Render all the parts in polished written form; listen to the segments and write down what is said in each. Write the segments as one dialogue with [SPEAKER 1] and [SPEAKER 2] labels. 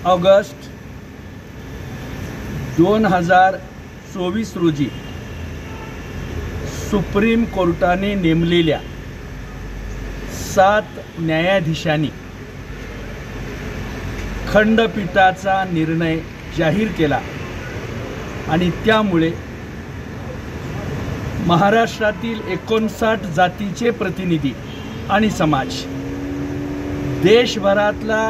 [SPEAKER 1] August 2024 रोजी supreme कोर्टाने नेमलेल्या 7 न्यायाधीशांनी खंडपीठाचा निर्णय जाहीर केला आणि त्यामुळे महाराष्ट्रातील 59 जातीचे प्रतिनिधी आणि समाज, देशभरातला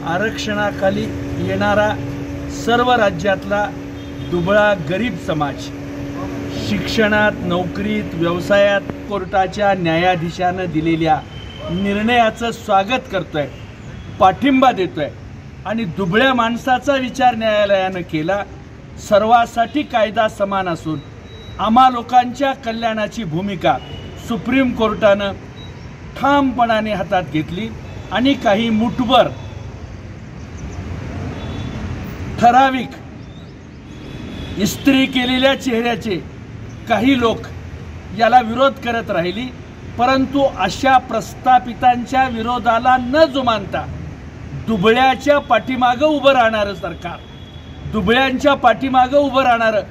[SPEAKER 1] आरक्षणाखाली येणारा सर्व राज्यातला दुबळा गरीब समाज, शिक्षणात, नोकरीत, व्यवसायात कोर्टाच्या न्यायाधीशानं दिलेल्या निर्णयाचं स्वागत करतोय, पाठिंबा देतोय आणि दुबळ्या माणसाचा विचार न्यायालयानं केला। सर्वांसाठी कायदा समान असून आम्हा लोकांच्या कल्याणाची भूमिका सुप्रीम कोर्टानं ठामपणाने हातात घेतली आणि काही मुठभर ठराविक इस्त्री केलेल्या चेहऱ्याचे काही लोक याला विरोध करत राहिली, परंतु अशा प्रस्थापितांच्या विरोधाला न जुमानता दुबळ्याच्या पाठीमागं उभं राहणारं सरकार, दुबळ्यांच्या पाठीमागं उभं राहणारं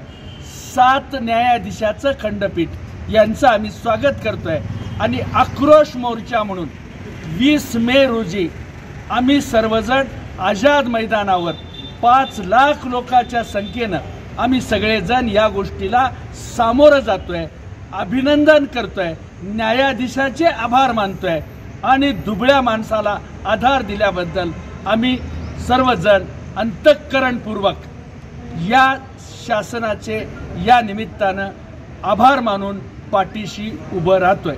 [SPEAKER 1] 7 न्यायाधीशाचं खंडपीठ यांचं आम्ही स्वागत करतोय आणि आक्रोश मोर्चा म्हणून 20 मे रोजी आम्ही सर्वजण आझाद मैदानावर 5 लाख लोकांच्या संख्येनं आम्ही सगळेजण या गोष्टीला सामोरं जातोय, अभिनंदन करतोय, न्यायाधीशाचे आभार मानतोय आणि दुबळ्या माणसाला आधार दिल्याबद्दल आम्ही सर्वजण अंतःकरणपूर्वक या शासनाचे या निमित्तानं आभार मानून पाठीशी उभं राहतोय।